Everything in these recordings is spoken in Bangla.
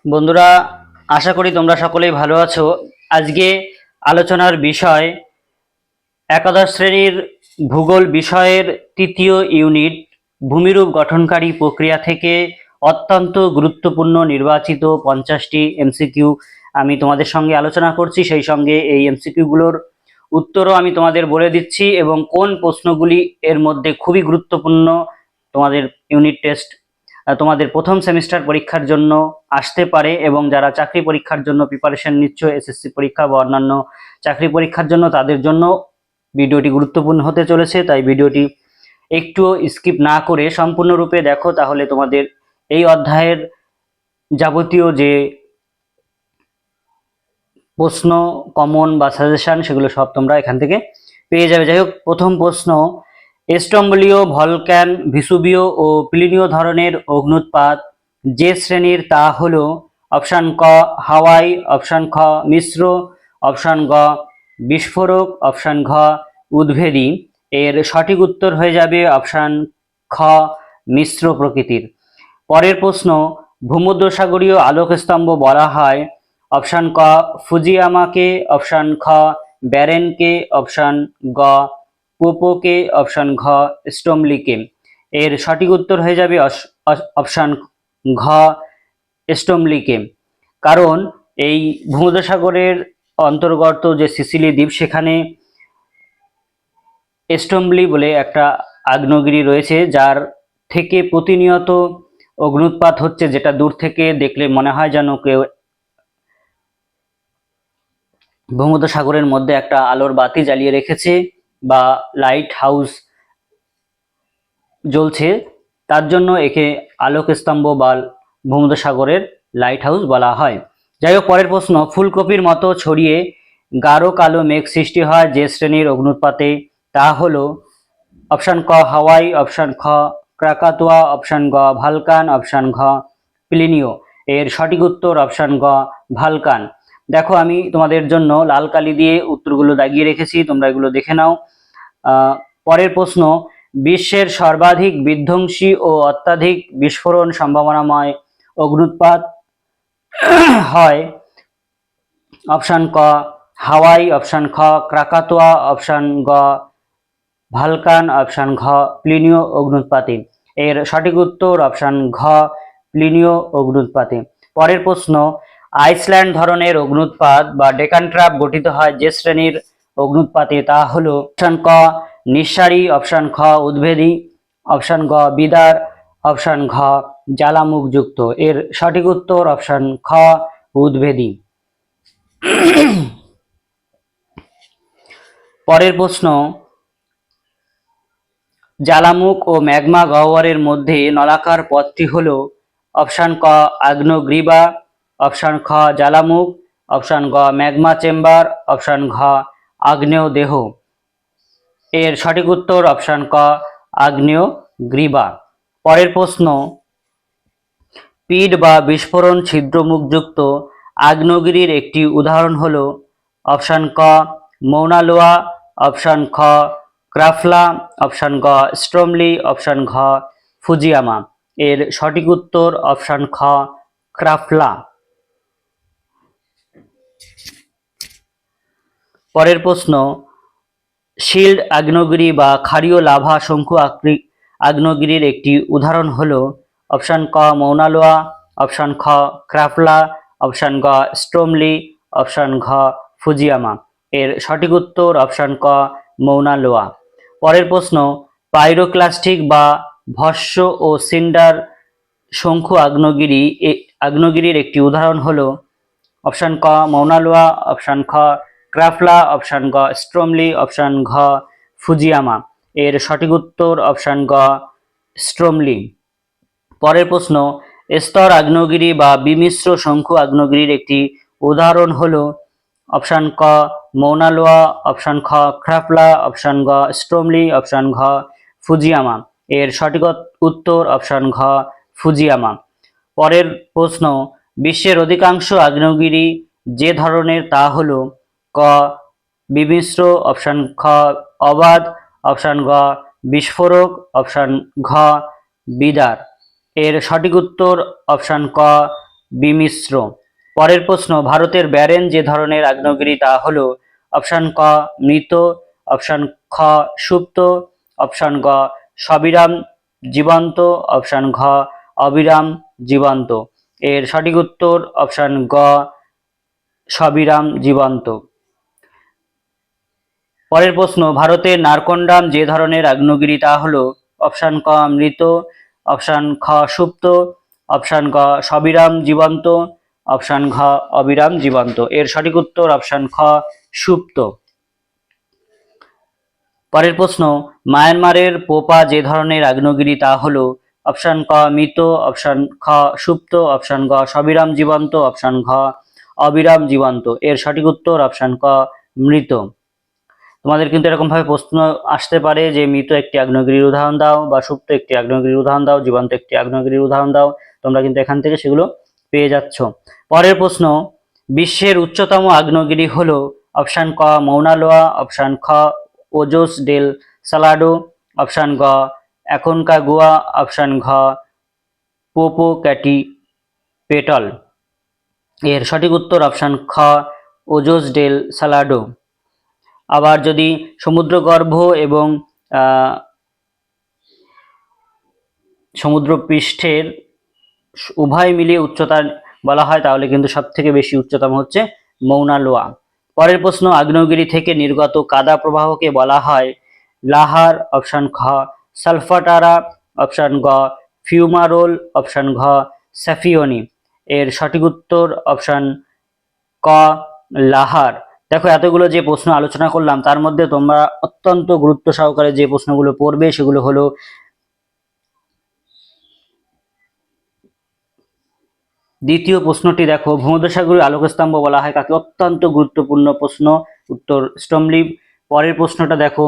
বন্ধুরা, আশা করি তোমরা সকলেই ভালো আছো। আজকে আলোচনার বিষয় একাদশ শ্রেণীর ভূগোল বিষয়ের তৃতীয় ইউনিট ভূমিরূপ গঠনকারী প্রক্রিয়া থেকে অত্যন্ত গুরুত্বপূর্ণ নির্বাচিত 50টি এমসিকিউ আমি তোমাদের সঙ্গে আলোচনা করছি। সেই সঙ্গে এই এমসিকিউগুলোর উত্তরও আমি তোমাদের বলে দিচ্ছি এবং কোন প্রশ্নগুলি এর মধ্যে খুবই গুরুত্বপূর্ণ তোমাদের ইউনিট টেস্ট তোমাদের প্রথম সেমিস্টার পরীক্ষার জন্য আসতে পারে এবং যারা চাকরি পরীক্ষার জন্য প্রিপারেশন নিচ্ছ, এসএসসি পরীক্ষা বা অন্যান্য চাকরি পরীক্ষার জন্য, তাদের জন্য ভিডিওটি গুরুত্বপূর্ণ হতে চলেছে। তাই ভিডিওটি একটুও স্কিপ না করে সম্পূর্ণরূপে দেখো, তাহলে তোমাদের এই অধ্যায়ের যাবতীয় যে প্রশ্ন, কমন বা সাজেশন, সেগুলো সব তোমরা এখান থেকে পেয়ে যাবে। যাই হোক, প্রথম প্রশ্ন, স্ট্রম্বলীয়, ভলক্যান, ভিসুবীয় ও প্লিনীয় ধরনের অগ্ন্যুৎপাত যে শ্রেণীর তা হলো অপশান ক হাওয়াই, অপশান খ মিশ্র, অপশান গ বিস্ফোরক, অপশান ঘ উদ্ভেদী। এর সঠিক উত্তর হয়ে যাবে অপশান খ মিশ্র প্রকৃতির। পরের প্রশ্ন, ভূমধ্যসাগরীয় আলোকস্তম্ভ বলা হয় অপশান ক ফুজিয়ামাকে, অপশান খ ব্যারেনকে, অপশান গ পোপোকে, অপশান ঘ স্টোমলিকে। এর সঠিক উত্তর হয়ে যাবে অপশান ঘ স্টোমলিকে। কারণ এই ভূমধ্যসাগরের অন্তর্গত যে সিসিলি দ্বীপ, সেখানে স্টোমলি বলে একটা আগ্নেয়গিরি রয়েছে, যার থেকে প্রতিনিয়ত অগ্ন্যুৎপাত হচ্ছে, যেটা দূর থেকে দেখলে মনে হয় যেন কেউ ভূমধ্যসাগরের মধ্যে একটা আলোর বাতি জ্বালিয়ে রেখেছে বা লাইট হাউস জ্বলছে। তার জন্য একে আলোকস্তম্ভ বা ভূমধ্যসাগরের লাইট হাউস বলা হয়। যাই হোক, পরের প্রশ্ন, ফুলকপির মতো ছড়িয়ে গাঢ় কালো মেঘ সৃষ্টি হয় যে শ্রেণীর অগ্ন্যুৎপাতে তা হলো অপশান ক হাওয়াই, অপশান খ ক্রাকাতোয়া, অপশান গ ভালকান, অপশান ঘ প্লিনীয়। এর সঠিক উত্তর অপশান গ ভালকান। দেখো, আমি তোমাদের জন্য লাল কালি দিয়ে উত্তরগুলো দাগিয়ে রেখেছি, তোমরা এগুলো দেখে নাও। পরের প্রশ্ন, বিশ্বের সর্বাধিক বিধ্বংসী ও অত্যাধিক বিস্ফোরণ সম্ভাবনাময় অগ্ন্যুৎপাত হয় অপশান ক হাওয়াই, অপশান খ ক্রাকাতোয়া, অপশান গ ভালকান, অপশান ঘ প্লিনীয় অগ্ন্যুৎপাতে। এর সঠিক উত্তর অপশান ঘ প্লিনীয় অগ্ন্যুৎপাতে। পরের প্রশ্ন, আইসল্যান্ড ধরনের অগ্ন্যুৎপাত বা ডেকান ট্র্যাপ গঠিত হয় যে শ্রেণীর অগ্ন্যুৎপাতে তা হলো অপশান ক নিঃসারী, অপশান খ উদ্ভেদী, অপশান গ বিদার, অপশান ঘ জ্বালামুখযুক্ত। এর সঠিক উত্তর অপশান খ উদ্ভেদী। পরের প্রশ্ন, জ্বালামুখ ও ম্যাগমা গহ্বরের মধ্যে নলাকার পথটি হল অপশান ক আগ্নেয়গ্রীবা, অপশান খ জ্বালামুখ, অপশান গ ম্যাগমা চেম্বার, অপশান ঘ আগ্নেয় দেহ। এর সঠিক উত্তর অপশান ক আগ্নেয়গ্রীবা। পরের প্রশ্ন, পিট বা বিস্ফোরণ ছিদ্রমুখযুক্ত আগ্নেয়গিরির একটি উদাহরণ হল অপশান ক মৌনা লোয়া, অপশান খ ক্রাফলা, অপশান গ স্ট্রমলি, অপশান ঘ ফুজিয়ামা। এর সঠিক উত্তর অপশান খ ক্রাফলা। পরের প্রশ্ন, শিল্ড আগ্নেয়গিরি বা ক্ষারীয় লাভা শঙ্কু আগ্নেয়গিরির একটি উদাহরণ হল অপশান ক মৌনা লোয়া, অপশান খ ক্রাফলা, অপশান গ স্ট্রমলি, অপশান ঘ ফুজিয়ামা। এর সঠিক উত্তর অপশান ক মৌনা লোয়া। পরের প্রশ্ন, পাইরোক্লাস্টিক বা ভস্ম ও সিন্ডার শঙ্কু আগ্নেয়গিরির একটি উদাহরণ হল অপশান ক মৌনা লোয়া, অপশান খ ক্রাফলা, অপশান গ স্ট্রমলি, অপশান ঘ ফুজিয়ামা। এর সঠিক উত্তর অপশান গ স্ট্রমলি। পরের প্রশ্ন, স্তর আগ্নেয়গিরি বা বিমিশ্র শঙ্কু আগ্নেয়গিরির একটি উদাহরণ হল অপশান ক মৌনা লোয়া, অপশান খ ক্রাফলা, অপশান গ স্ট্রমলি, অপশান ঘ ফুজিয়ামা। এর সঠিক উত্তর অপশান ঘ ফুজিয়ামা। পরের প্রশ্ন, বিশ্বের অধিকাংশ আগ্নেয়গিরি যে ধরনের তা হল ক বিমিশ্র, অপশান খ অবাধ, অপশান গ বিস্ফোরক, অপশান ঘ বিদার। এর সঠিক উত্তর অপশান ক বিমিশ্র। পরের প্রশ্ন, ভারতের ব্যারেন যে ধরনের আগ্নেয়গিরি তা হলো অপশন ক মৃত, অপশন খ সুপ্ত, অপশন গ সবিরাম জীবন্ত, অপশন ঘ অবিরাম জীবন্ত। এর সঠিক উত্তর অপশন গ সবিরাম জীবন্ত। পরের প্রশ্ন, ভারতের নারকন্ডাম যে ধরনের আগ্নেয়গিরি তা হলো অপশন ক মৃত, অপশন খ সুপ্ত, অপশন গ সবিরাম জীবন্ত, অপশন ঘ অবিরাম জীবন্ত। এর সঠিক উত্তর অপশন খ সুপ্ত। পরের প্রশ্ন, মায়ানমারের পোপা যে ধরনের আগ্নেয়গিরি তা হলো অপশন ক মৃত, অপশন খ সুপ্ত, অপশন গ সবিরাম জীবন্ত, অপশন ঘ অবিরাম জীবন্ত। এর সঠিক উত্তর অপশন ক মৃত। তোমাদের কিন্তু এরকম ভাবে প্রশ্ন আসতে পারে যে মৃত একটি আগ্নেয়গিরির উদাহরণ দাও, বা সুপ্ত একটি আগ্নেয়গিরির উদাহরণ দাও, জীবন্ত একটি আগ্নেয়গিরির উদাহরণ দাও। তোমরা কিন্তু এখান থেকে সেগুলো পেয়ে যাচ্ছ। পরের প্রশ্ন, বিশ্বের উচ্চতম আগ্নেয়গিরি হলো অপশন ক মৌনা লোয়া, অপশন খ ওজোস ডেল সালাডো, অপশন গ অ্যাকনকাগুয়া, অপশন ঘ পোপোক্যাটি পেটল। এর সঠিক উত্তর অপশন খ ওজোস ডেল সালাডো। আবার যদি সমুদ্রগর্ভ এবং সমুদ্র পৃষ্ঠের উভয় মিলিয়ে উচ্চতা বলা হয় তাহলে কিন্তু সব থেকে বেশি উচ্চতম হচ্ছে মৌনা লোয়া। পরের প্রশ্ন, আগ্নেয়গিরি থেকে নির্গত কাদা প্রবাহকে বলা হয় লাহার, অপশন খ সালফাটারা, অপশন গ ফিউমারোল, অপশন ঘ স্যাফিয়নি। এর সঠিক উত্তর অপশন ক লাহার। দেখো, এতগুলো যে প্রশ্ন আলোচনা করলাম তার মধ্যে তোমরা অত্যন্ত গুরুত্ব সহকারে যে প্রশ্নগুলো পড়বে সেগুলো হলো দ্বিতীয় প্রশ্নটি। দেখো, ভূমধ্যসাগরীয় আলোকস্তম্ভ বলা হয় কাকে? অত্যন্ত গুরুত্বপূর্ণ প্রশ্ন, উত্তর স্টোমলিভ। পরের প্রশ্নটা দেখো,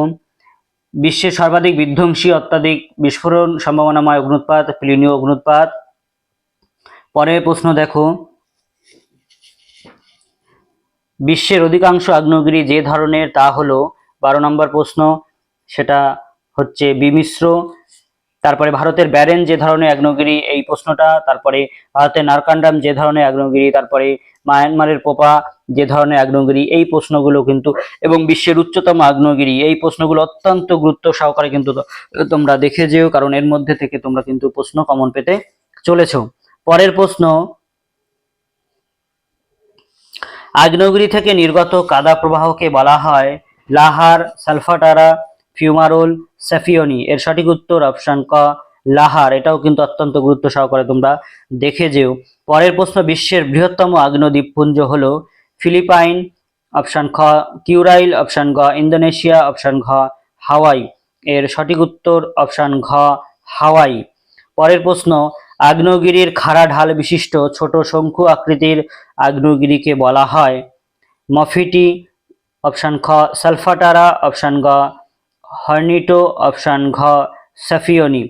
বিশ্বের সর্বাধিক বিধ্বংসী অত্যাধিক বিস্ফোরণ সম্ভাবনাময় অগ্নুৎপাত প্লিনীয় অগ্নুৎপাত। পরের প্রশ্ন দেখো, বিশ্বের অধিকাংশ আগ্নেয়গিরি যে ধরনের তা হলো 12 নম্বর প্রশ্ন, সেটা হচ্ছে বিমিশ্র। তারপরে ভারতের ব্যারেন যে ধরনের আগ্নেয়গিরি এই প্রশ্নটা, তারপরে ভারতের নারকান্ডাম যে ধরনের আগ্নেয়গিরি, তারপরে মায়ানমারের পোপা যে ধরনের আগ্নেয়গিরি এই প্রশ্নগুলো কিন্তু, এবং বিশ্বের উচ্চতম আগ্নেয়গিরি এই প্রশ্নগুলো অত্যন্ত গুরুত্ব সহকারে কিন্তু তোমরা দেখে যেও, কারণ এর মধ্যে থেকে তোমরা কিন্তু প্রশ্ন কমন পেতে চলেছো। পরের প্রশ্ন, আগ্নেয়গিরি থেকে নির্গত কাদা প্রবাহকে বলা হয় লাহার, সালফাটারা, ফিউমারোল, স্যাফিয়নি। এর সঠিক উত্তর অপশন ক লাহার। এটাও কিন্তু অত্যন্ত গুরুত্ব সহকারে তোমরা দেখে যেও। পরের প্রশ্ন, বিশ্বের বৃহত্তম আগ্নেয় দ্বীপপুঞ্জ হলো ফিলিপাইন, অপশন খ কিউরাইল, অপশন গ ইন্দোনেশিয়া, অপশন ঘ হাওয়াই। এর সঠিক উত্তর অপশন ঘ হাওয়াই। পরের প্রশ্ন, আগ্নেয়গিরির খাড়া ঢাল বিশিষ্ট ছোট শঙ্কু আকৃতির আগ্নেয়গিরিকে বলা হয় মফিটি, অপশন খ সালফাটারা, অপশন গ হর্নিটো, অপশন ঘ স্যাফিয়নি।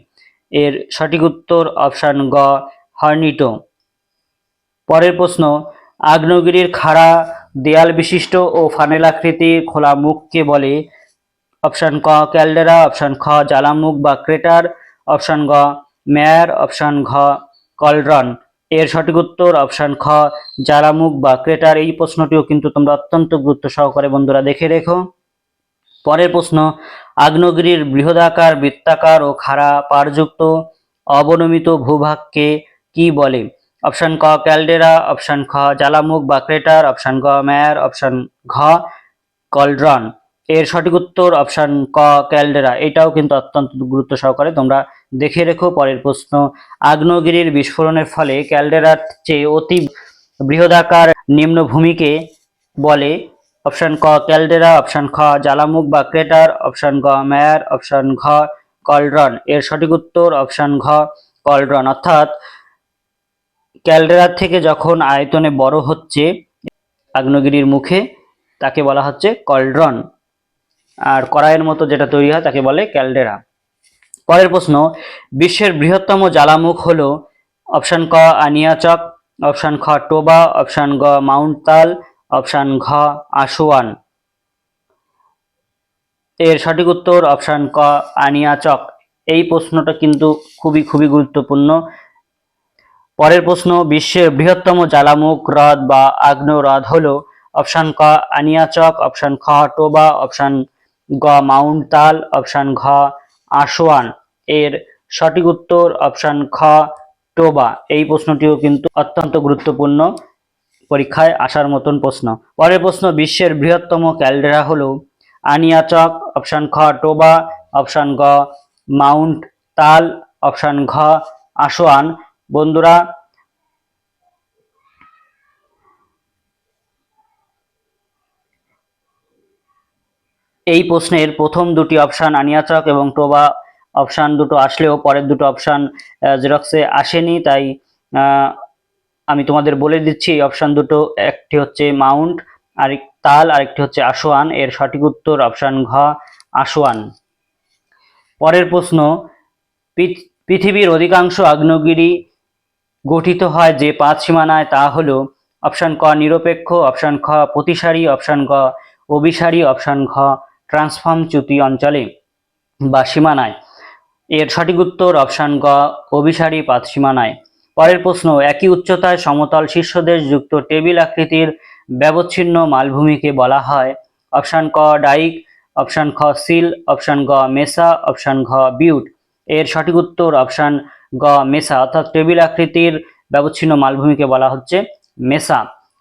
এর সঠিক উত্তর অপশন গ হর্নিটো। পরের প্রশ্ন, আগ্নেয়গিরির খাড়া দেয়াল বিশিষ্ট ও ফানেল আকৃতির খোলা মুখকে বলে অপশন ক ক্যালডেরা, অপশন খ জ্বালামুখ বা ক্রেটার, অপশন গ মেয়ার, অপশন ঘ কলড্রন। এর সঠিক উত্তর অপশন খ জ্বালামুখ বা ক্রেটার। এই প্রশ্নটিও কিন্তু তোমরা অত্যন্ত গুরুত্ব সহকারে বন্ধুরা দেখে রেখো। পরের প্রশ্ন, আগ্নেয়গিরির বৃহদাকার বৃত্তাকার ও খাড়া পাড়যুক্ত অবনমিত ভূভাগকে কি বলে? অপশন ক ক্যালডেরা, অপশন খ জ্বালামুখ বা ক্রেটার, অপশন গ মেয়ার, অপশন ঘ কলড্রন। এর সঠিক উত্তর অপশন ক ক্যালডেরা। এটাও কিন্তু অত্যন্ত গুরুত্ব সহকারে তোমরা দেখে রেখো। পরের প্রশ্ন, আগ্নেয়গিরির বিস্ফোরণের ফলে ক্যালডেরার চেয়ে অতি বৃহদাকার নিম্নভূমিকে বলে? অপশন ক ক্যালডেরা, অপশন খ জ্বালামুখ বা ক্রেটার, অপশন গ মেয়ার, অপশন ঘ কলড্রন। এর সঠিক উত্তর অপশন ঘ কলড্রন। অর্থাৎ ক্যালডেরার থেকে যখন আয়তনে বড় হচ্ছে আগ্নেয়গিরির মুখে, তাকে বলা হচ্ছে কলড্রন, আর কড়াইয়ের মতো যেটা তৈরি হয় তাকে বলে ক্যালডেরা। পরের প্রশ্ন, বিশ্বের বৃহত্তম জ্বালামুখ হলো অপশন ক আনিয়াচক, অপশন খ টোবা, অপশন গ মাউন্ট তাল, অপশন ঘ আসোয়ান। এর সঠিক উত্তর অপশন ক আনিয়াচক। এই প্রশ্নটা কিন্তু খুবই খুবই গুরুত্বপূর্ণ। পরের প্রশ্ন, বিশ্বের বৃহত্তম জ্বালামুখ হ্রদ বা আগ্নেয় হ্রদ হলো? অপশন ক আনিয়াচক, অপশন খ টোবা, অপশন গ মাউন্ট তাল, অপশন ঘ আসওয়ান। এর সঠিক উত্তর অপশন খ টোবা। এই প্রশ্নটিও কিন্তু অত্যন্ত গুরুত্বপূর্ণ, পরীক্ষায় আসার মতন প্রশ্ন। পরের প্রশ্ন, বিশ্বের বৃহত্তম ক্যালডেরা হলো? আনিয়াচক, অপশন খ টোবা, অপশন গ মাউন্ট তাল, অপশন ঘ আসওয়ান। বন্ধুরা, এই প্রশ্নের প্রথম দুটি অপশন আনিয়াচক এবং টোবা অপশন দুটো আসলেও পরের দুটো অপশন জেরক্সে আসেনি, তাই আমি তোমাদের বলে দিচ্ছি এই অপশন দুটো, একটি হচ্ছে মাউন্ট আর তাল, আরেকটি হচ্ছে আসওয়ান। এর সঠিক উত্তর অপশন ঘ আসওয়ান। পরের প্রশ্ন, পৃথিবীর অধিকাংশ আগ্নেয়গিরি গঠিত হয় যে 5 সীমানায়, তা হলো? অপশন ক নিরপেক্ষ, অপশন খ প্রতিসারী, অপশন গ অভিসারী, অপশন ঘ ট্রান্সফর্ম চ্যুতি অঞ্চলে বা সীমানায়। এর সঠিক উত্তর অপশন গ অভিসারী পাত সীমানায়। পরের প্রশ্ন, একই উচ্চতায় সমতল শীর্ষদেশ যুক্ত টেবিল আকৃতির ব্যবচ্ছিন্ন মালভূমিকে বলা হয়? অপশন ক ডাইক, অপশন খ সিল, অপশন গ মেসা, অপশন ঘ বিউট। এর সঠিক উত্তর অপশন গ মেসা, অর্থাৎ টেবিল আকৃতির ব্যবচ্ছিন্ন মালভূমিকে বলা হচ্ছে মেসা।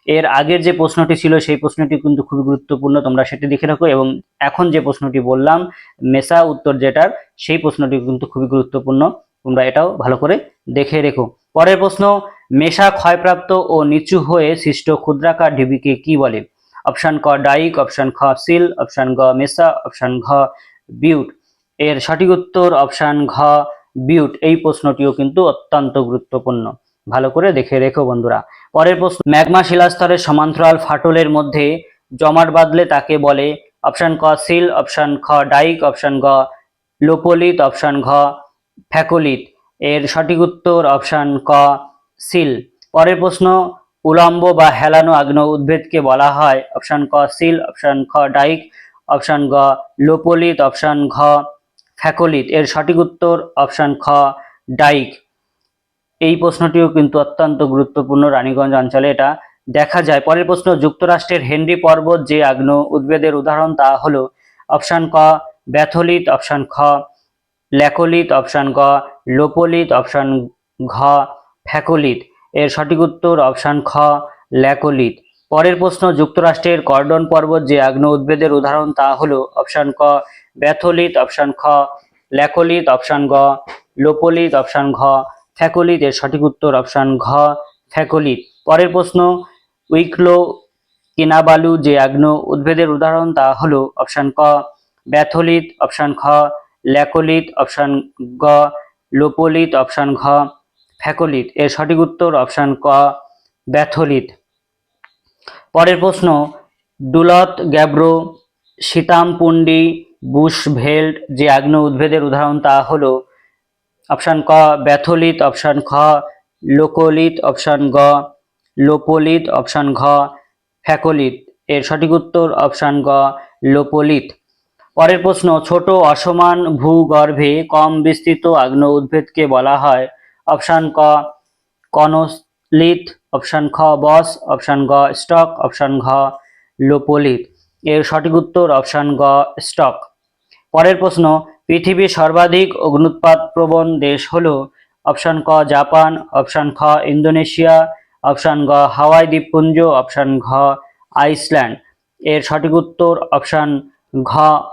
এর আগের যে প্রশ্নটি ছিল সেই প্রশ্নটি কিন্তু খুবই গুরুত্বপূর্ণ, তোমরা সেটি দেখে রাখো। এবং এখন যে প্রশ্নটি বললাম মেসা উত্তর যেটার, সেই প্রশ্নটি কিন্তু খুবই গুরুত্বপূর্ণ, তোমরা এটাও ভালো করে দেখে রেখো। পরের প্রশ্ন, মেসা ক্ষয়প্রাপ্ত ও নিচু হয়ে সৃষ্ট ক্ষুদ্রাকার ঢিবিকে কি বলে? অপশন ক ডাইক, অপশন খ সিল, অপশন গ মেসা, অপশন ঘ বিউট। এর সঠিক উত্তর অপশন ঘ বিউট। এই প্রশ্নটিও কিন্তু অত্যন্ত গুরুত্বপূর্ণ, ভালো করে দেখে রেখো বন্ধুরা। পরের প্রশ্ন, ম্যাগমা শিলাস্তরের সমান্তরাল ফাটলের মধ্যে জমাট বাঁধলে তাকে বলে? অপশন ক সিল, অপশন খ ডাইক, অপশন গ লোপোলিথ, অপশন ঘ ফ্যাকোলিথ। এর সঠিক উত্তর অপশন ক সিল। পরের প্রশ্ন, উলম্ব বা হেলানো আগ্নেয় উদ্ভিদকে বলা হয়? অপশন ক সিল, অপশন খ ডাইক, অপশন গ লোপোলিথ, অপশন ঘ ফ্যাকোলিথ। এর সঠিক উত্তর অপশন খ ডাইক। এই প্রশ্নটিও কিন্তু অত্যন্ত গুরুত্বপূর্ণ, রানীগঞ্জ অঞ্চলে এটা দেখা যায়। পরের প্রশ্ন, যুক্তরাষ্ট্রের হেনরি পর্বত যে আগ্নেয় উদ্ভিদের উদাহরণ, তা হলো? অপশন ক ব্যাথলিথ, অপশন খ ল্যাকোলিথ, অপশন গ লোপোলিথ, অপশন ঘ ফ্যাকোলিথ। এর সঠিক উত্তর অপশন খ ল্যাকোলিথ। পরের প্রশ্ন, যুক্তরাষ্ট্রের কর্ডন পর্বত যে আগ্নেয় উদ্ভিদের উদাহরণ, তা হলো? অপশন ক ব্যাথলিথ, অপশন খ ল্যাকোলিথ, অপশন গ লোপোলিথ, অপশন ঘ ফ্যাকোলিথ। এর সঠিক উত্তর অপশন ঘ ফ্যাকোলিথ। পরের প্রশ্ন, উইকলো কিনাবালু যে আগ্নেয় উদ্ভিদের উদাহরণ, তা হলো? অপশন ক ব্যাথলিথ, অপশন খ ল্যাকোলিথ, অপশন গ লোপোলিথ, অপশন ঘ ফ্যাকোলিথ। এর সঠিক উত্তর অপশন ক ব্যাথলিথ। পরের প্রশ্ন, ডুলত গ্যাব্রো সীতামপুন্ডি বুশভেল্ট যে আগ্নেয় উদ্ভিদের উদাহরণ, তা হলো? অপশন ক ব্যাথলিথ, অপশন খ লোকোলিথ, অপশন গ লোপোলিথ, অপশন ঘ ফ্যাকোলিথ। এর সঠিক উত্তর অপশন গ লোপোলিথ। পরের প্রশ্ন, ছোট অসমান ভূগর্ভে কম বিস্তৃত আগ্নেয় উদ্ভিদকে বলা হয়? অপশন ক কনোলিথ, অপশন খ বস, অপশন গ স্টক, অপশন ঘ লোপোলিথ। এর সঠিক উত্তর অপশন গ স্টক। পরের প্রশ্ন, পৃথিবীর সর্বাধিক অগ্ন্যুৎপাত প্রবণ দেশ হলো? অপশন ক জাপান, অপশন খ ইন্দোনেশিয়া, অপশন গ হাওয়াই দ্বীপপুঞ্জ, অপশন ঘ আইসল্যান্ড। এর সঠিক উত্তর অপশন ঘ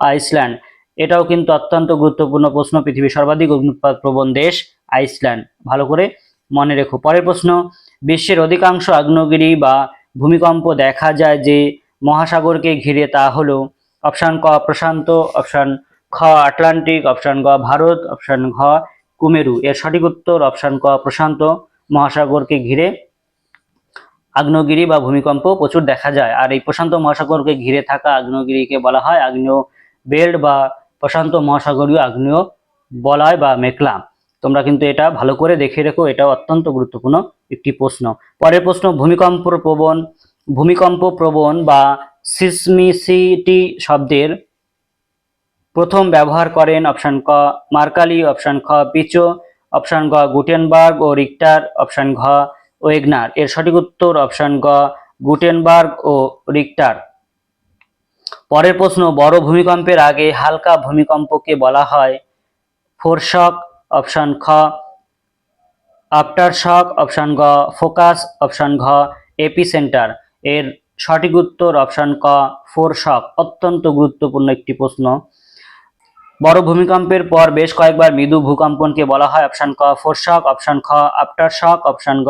আইসল্যান্ড। এটাও কিন্তু অত্যন্ত গুরুত্বপূর্ণ প্রশ্ন, পৃথিবীর সর্বাধিক অগ্ন্যুৎপাত প্রবণ দেশ আইসল্যান্ড, ভালো করে মনে রেখো। পরের প্রশ্ন, বিশ্বের অধিকাংশ আগ্নেয়গিরি বা ভূমিকম্প দেখা যায় যে মহাসাগরকে ঘিরে, তা হলো? অপশন ক প্রশান্ত, অপশন খ আটলান্টিক, অপশন গ ভারত, অপশন ঘ কুমেরু। এর সঠিক উত্তর অপশন ক প্রশান্ত মহাসাগরকে ঘিরে আগ্নেয়গিরি বা ভূমিকম্প প্রচুর দেখা যায়। আর এই প্রশান্ত মহাসাগরকে ঘিরে থাকা আগ্নেয়গিরিকে বলা হয় আগ্নেয় বেল্ট বা প্রশান্ত মহাসাগরীয় আগ্নেয় বলয় বা মেঘলা। তোমরা কিন্তু এটা ভালো করে দেখে রেখো, এটাও অত্যন্ত গুরুত্বপূর্ণ একটি প্রশ্ন। পরের প্রশ্ন, ভূমিকম্প প্রবণ বা সিসমিসিটি শব্দের প্রথম ব্যবহার করেন? অপশন ক মার্কালি, অপশন খ পিচো, অপশন গ গুটেনবার্গ ও রিক্টার, অপশন ঘ ওয়েগনার। এর সঠিক উত্তর অপশন গ গুটেনবার্গ ও রিক্টার। পরের প্রশ্ন, বড় ভূমিকম্পের আগে হালকা ভূমিকম্পকে বলা হয় ফোরশক, অপশন খ আফটার শক, অপশন গ ফোকাস, অপশন ঘ এপিসেন্টার। এর সঠিক উত্তর অপশন ক ফোরশক। অত্যন্ত গুরুত্বপূর্ণ একটি প্রশ্ন। বড় ভূমিকম্পের পর বেশ কয়েকবার মৃদু ভূকম্পনকে বলা হয় অপশন ক ফোরশক, অপশন খ আফটার শক, অপশন গ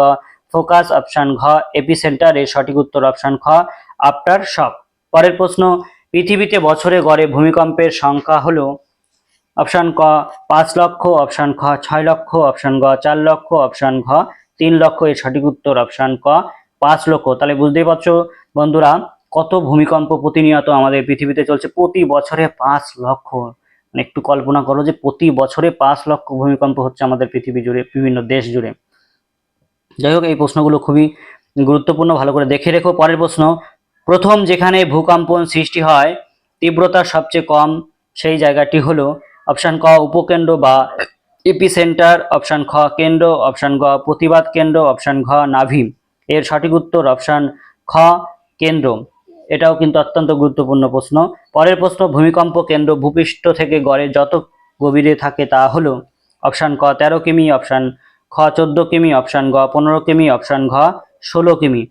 ফোকাস, অপশন ঘ এপিসেন্টার। এর সঠিক উত্তর অপশন খ আফটার শক। পরের প্রশ্ন, পৃথিবীতে বছরে গড়ে ভূমিকম্পের সংখ্যা হলো অপশন ক 5 লক্ষ, অপশন খ 6 লক্ষ, অপশন গ 4 লক্ষ, অপশন ঘ 3 লক্ষ। এর সঠিক উত্তর অপশন ক 5 লক্ষ। তাহলে বুঝতেই পারছো বন্ধুরা কত ভূমিকম্প প্রতিনিয়ত আমাদের পৃথিবীতে চলছে। প্রতি বছরে 5 লক্ষ, মানে একটু কল্পনা করো যে প্রতি বছরে 5 লক্ষ ভূমিকম্প হচ্ছে আমাদের পৃথিবী জুড়ে, বিভিন্ন দেশ জুড়ে। যাই হোক, এই প্রশ্নগুলো খুবই গুরুত্বপূর্ণ, ভালো করে দেখে রেখো। পরের প্রশ্ন, প্রথম যেখানে ভূকম্পন সৃষ্টি হয় তীব্রতা সবচেয়ে কম সেই জায়গাটি হলো অপশন ক উপকেন্দ্র বা এপিসেন্টার, অপশন খ কেন্দ্র, অপশন গ প্রতিবাদ কেন্দ্র, অপশন ঘ নাভি। এর সঠিক উত্তর অপশন খ কেন্দ্র। এটাও কিন্তু অত্যন্ত গুরুত্বপূর্ণ প্রশ্ন। পরের প্রশ্ন, ভূমিকম্প কেন্দ্র ভূপৃষ্ঠ থেকে গড়ে যত গভীরে থাকে তা হলো অপশন ক 13 কিমি, অপশন খ 14 কিমি, অপশন গ 15 কিমি, অপশন ঘ 16 কিমি।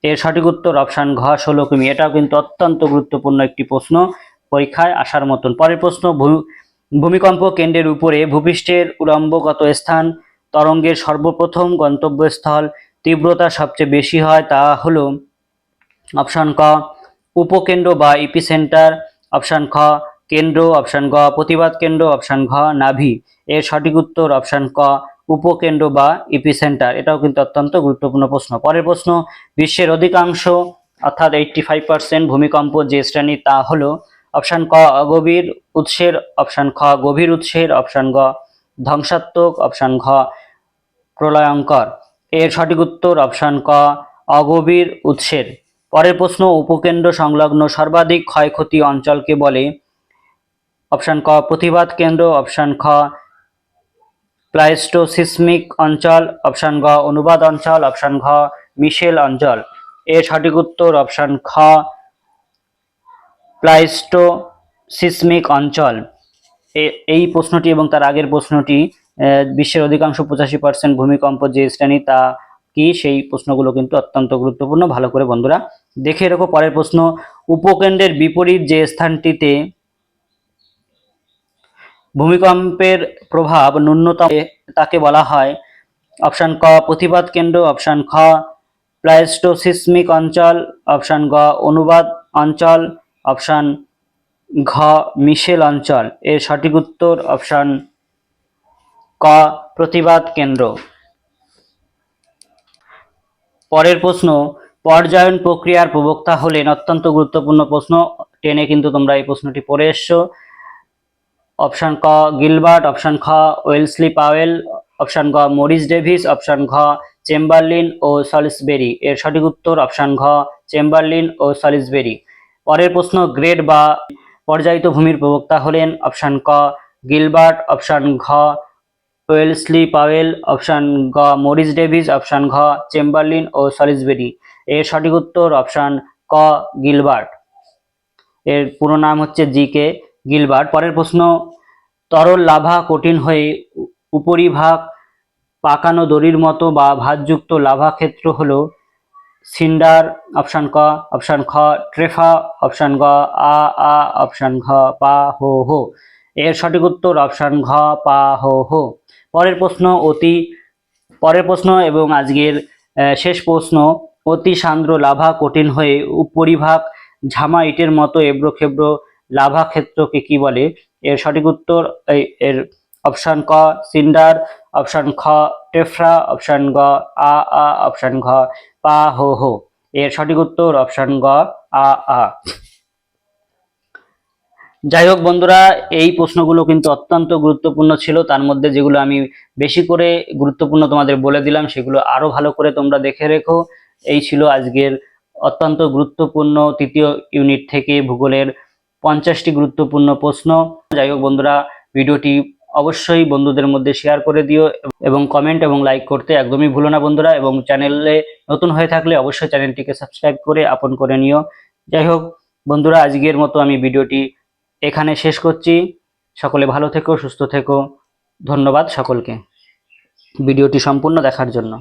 এর সঠিক উত্তর অপশন ঘ 16 কিমি। এটাও কিন্তু অত্যন্ত গুরুত্বপূর্ণ একটি প্রশ্ন, পরীক্ষায় আসার মতন। পরের প্রশ্ন, ভূমিকম্প কেন্দ্রের উপরে ভূপৃষ্ঠের উলম্বগত স্থান তরঙ্গের সর্বপ্রথম গন্তব্যস্থল তীব্রতা সবচেয়ে বেশি হয় তা হলো অপশন ক উপকেন্দ্র বা ইপিসেন্টার, অপশন খ কেন্দ্র, অপশন গ প্রতিবাদ কেন্দ্র, অপশন ঘ নাভি। এর সঠিক উত্তর অপশন ক উপকেন্দ্র বা ইপিসেন্টার। এটাও কিন্তু অত্যন্ত গুরুত্বপূর্ণ প্রশ্ন। পরের প্রশ্ন, বিশ্বের অধিকাংশ অর্থাৎ 85% ভূমিকম্প যে শ্রেণী তা হলো অপশন ক অগভীর উৎসের, অপশন খ গভীর উৎসের, অপশন গ ধ্বংসাত্মক, অপশন ঘ প্রলয়ঙ্কর। এর সঠিক উত্তর অপশন ক অগভীর উৎসের। পরের প্রশ্ন, উপকেন্দ্র সংলগ্ন সর্বাধিক ক্ষয়ক্ষতি অঞ্চলকে বলে অপশন ক প্রতিবাদ কেন্দ্র, অপশন খ প্লাইস্টোসিসমিক অঞ্চল, অপশন গ অনুবাদ অঞ্চল, অপশন ঘ মিশেল অঞ্চল। এর সঠিক উত্তর অপশন খ প্লাইস্টোসিসমিক অঞ্চল। এই প্রশ্নটি এবং তার আগের প্রশ্নটি, বিশ্বের অধিকাংশ 85% ভূমিকম্প যে শ্রেণী তা কি, সেই প্রশ্নগুলো কিন্তু অত্যন্ত গুরুত্বপূর্ণ, ভালো করে বন্ধুরা দেখে রাখো। পরের প্রশ্ন, উপকেন্দ্রের বিপরীত যে স্থানটিতে ভূমিকম্পের প্রভাব ন্যূনতম তাকে বলা হয় অপশন ক প্রতিবাদ কেন্দ্র, অপশন খ প্লাইস্টোসিসমিক অঞ্চল, অপশন গ অনুবাদ অঞ্চল, অপশন ঘ মিশেল অঞ্চল। এর সঠিক উত্তর অপশন ক প্রতিবাদ কেন্দ্র। পরের প্রশ্ন, পর্যায়ন প্রক্রিয়ার প্রবক্তা হলেন, অত্যন্ত গুরুত্বপূর্ণ প্রশ্ন, টেনে কিন্তু তোমরা এই প্রশ্নটি পড়ে এসছো। অপশন ক গিলবার্ট, অপশন খ ওয়েলসলি পাওয়েল, অপশন গ মরিস ডেভিস, অপশন ঘ চেম্বারলিন ও সলিসবেরি। এর সঠিক উত্তর অপশন ঘ চেম্বারলিন ও সলিসবেরি। পরের প্রশ্ন, গ্রেড বা পর্যায়িত ভূমির প্রবক্তা হলেন অপশন ক গিলবার্ট, অপশন ঘ ওয়েলসলি পাওয়েল, অপশন গ মরিস ডেভিস, অপশন ঘ চেম্বারলিন ও সলিসবেরি। এর সঠিক উত্তর অপশন ক গিলবার্ট। এর পুরো নাম হচ্ছে জি.কে. গিলবার্ট। পরের প্রশ্ন, তরল লাভা কঠিন হয়ে উপরিভাগ পাকানো দড়ির মতো বা ভাঁজযুক্ত লাভা ক্ষেত্র হলো সিন্ডার, অপশন ক, অপশন খ ট্রেফা, অপশন গ আ আ, অপশন ঘ পা হো হো। এর সঠিক উত্তর অপশন ঘ পা হো হো। পরের প্রশ্ন এবং আজকের শেষ প্রশ্ন, অতি সান্দ্র লাভা কঠিন হয়ে উপরিভাগ ঝামা ইটের মতো এবড়োখেবড়ো লাভা ক্ষেত্রকে কি বলে? এর সঠিক উত্তর এর অপশন ক সিন্ডার, অপশন খ টেফরা, অপশন গ আ আ, অপশন ঘ পা হো হো। এর সঠিক উত্তর অপশন গ আ আ। যাই হোক বন্ধুরা, এই প্রশ্নগুলো কিন্তু অত্যন্ত গুরুত্বপূর্ণ ছিল। তার মধ্যে যেগুলো আমি বেশি করে গুরুত্বপূর্ণ তোমাদের বলে দিলাম সেগুলো আরো ভালো করে তোমরা দেখে রেখো। এই ছিল আজকের অত্যন্ত গুরুত্বপূর্ণ তৃতীয় ইউনিট থেকে ভূগোলের 50টি গুরুত্বপূর্ণ প্রশ্ন। যাই হোক বন্ধুরা, ভিডিওটি অবশ্যই বন্ধুদের মধ্যে শেয়ার করে দিও এবং কমেন্ট এবং লাইক করতে একদমই ভুলো না বন্ধুরা। এবং চ্যানেলে নতুন হয়ে থাকলে অবশ্যই চ্যানেলটিকে সাবস্ক্রাইব করে আপন করে নিও। যাই হোক বন্ধুরা, আজকের মতো আমি ভিডিওটি এখানে শেষ করছি। সকলে ভালো থেকো, সুস্থ থেকো। ধন্যবাদ সকলকে ভিডিওটি সম্পূর্ণ দেখার জন্য।